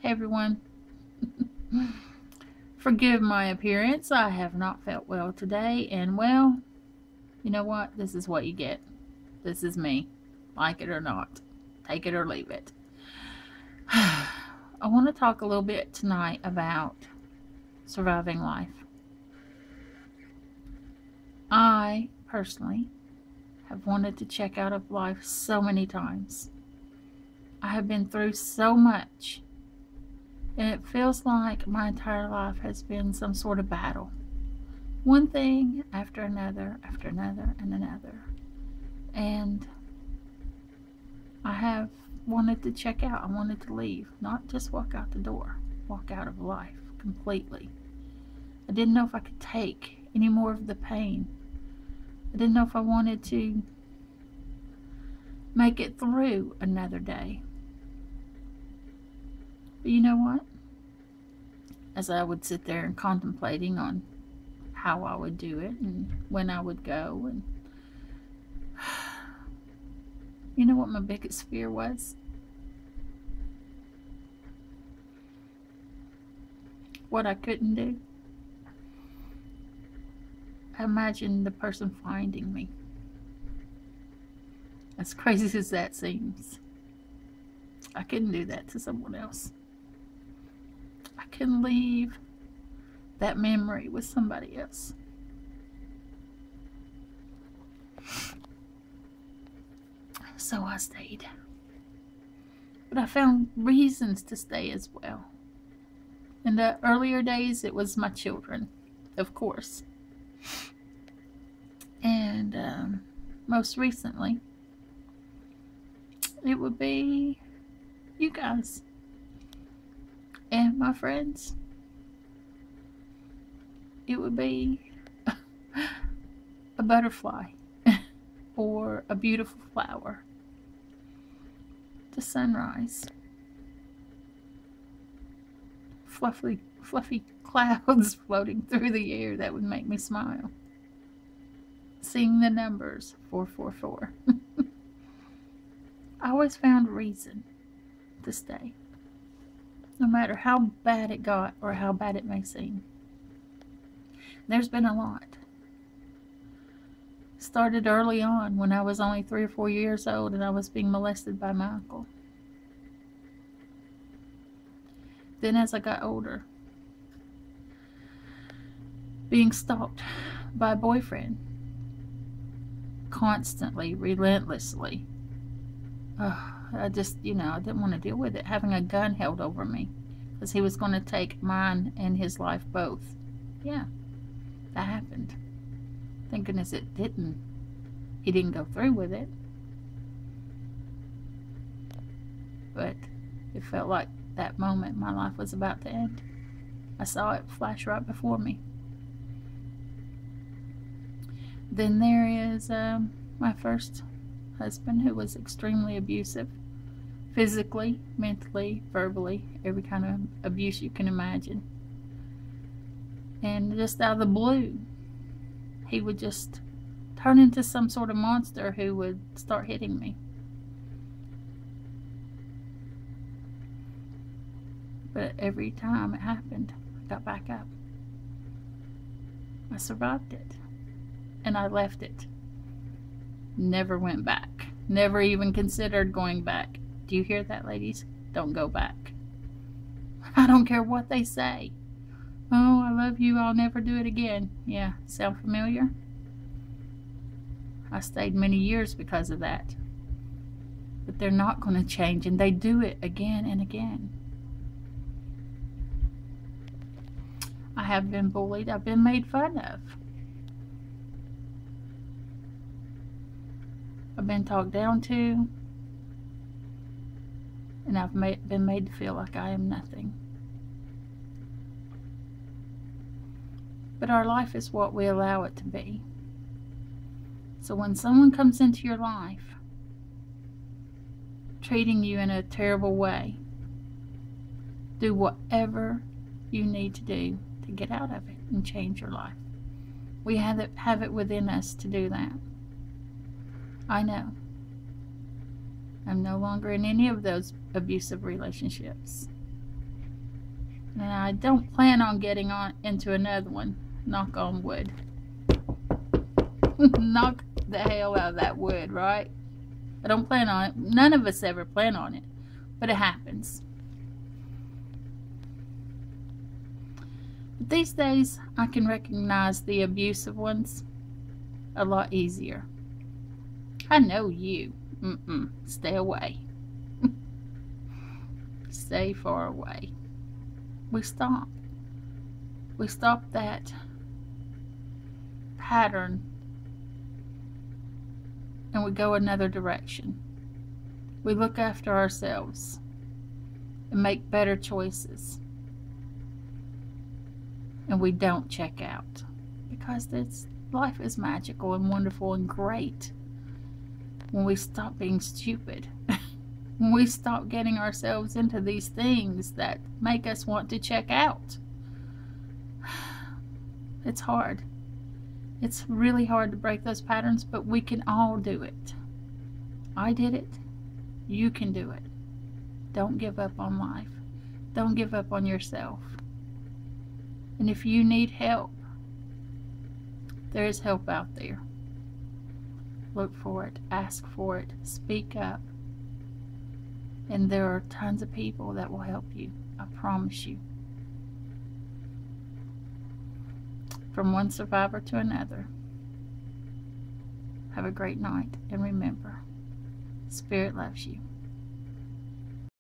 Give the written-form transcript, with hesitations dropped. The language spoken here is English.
Hey everyone. Forgive my appearance. I have not felt well today, and well, you know what? This is what you get. This is me. Like it or not. Take it or leave it. I want to talk a little bit tonight about surviving life. I personally have wanted to check out of life so many times. I have been through so much, and it feels like my entire life has been some sort of battle. One thing after another, and another. And I have wanted to check out. I wanted to leave, not just walk out the door, walk out of life completely. I didn't know if I could take any more of the pain. I didn't know if I wanted to make it through another day. But you know what? As I would sit there and contemplating on how I would do it and when I would go, and you know what my biggest fear was? What I couldn't do? I imagined the person finding me. As crazy as that seems, I couldn't do that to someone else. I couldn't leave that memory with somebody else. So I stayed. But I found reasons to stay as well. In the earlier days, it was my children, of course. And most recently, it would be you guys and my friends. It would be a butterfly or a beautiful flower, the sunrise, fluffy clouds floating through the air that would make me smile, seeing the numbers 444. I always found reason to stay, no matter how bad it got or how bad it may seem. There's been a lot. Started early on when I was only 3 or 4 years old and I was being molested by my uncle. Then as I got older, being stalked by a boyfriend, constantly, relentlessly. I just, I didn't want to deal with it. Having a gun held over me because he was going to take mine and his life both. Yeah, that happened. Thank goodness it didn't. He didn't go through with it. But it felt like that moment my life was about to end. I saw it flash right before me. Then there is my first husband, who was extremely abusive, physically, mentally, verbally, every kind of abuse you can imagine. And just out of the blue, he would just turn into some sort of monster who would start hitting me. But every time it happened, I got back up. I survived it. And I left it. Never went back. Never even considered going back. Do you hear that, ladies? Don't go back. I don't care what they say. Oh, I love you. I'll never do it again. Yeah, sound familiar? I stayed many years because of that. But they're not going to change, and they do it again and again. I have been bullied. I've been made fun of. I've been talked down to, and I've been made to feel like I am nothing. But our life is what we allow it to be. So when someone comes into your life treating you in a terrible way, do whatever you need to do to get out of it and change your life. We have it within us to do that. I know. I'm no longer in any of those abusive relationships. And I don't plan on getting on into another one. Knock on wood. Knock the hell out of that wood, right? I don't plan on it. None of us ever plan on it. But it happens. But these days, I can recognize the abusive ones a lot easier. I know you. Stay away. Stay far away. We stop. We stop that pattern and we go another direction. We look after ourselves and make better choices. And we don't check out because life is magical and wonderful and great when we stop being stupid. When we stop getting ourselves into these things that make us want to check out. It's hard. It's really hard to break those patterns, but we can all do it. I did it. You can do it. Don't give up on life. Don't give up on yourself. And if you need help, there is help out there. Look for it. Ask for it. Speak up. And there are tons of people that will help you. I promise you. From one survivor to another. Have a great night. And remember, Spirit loves you.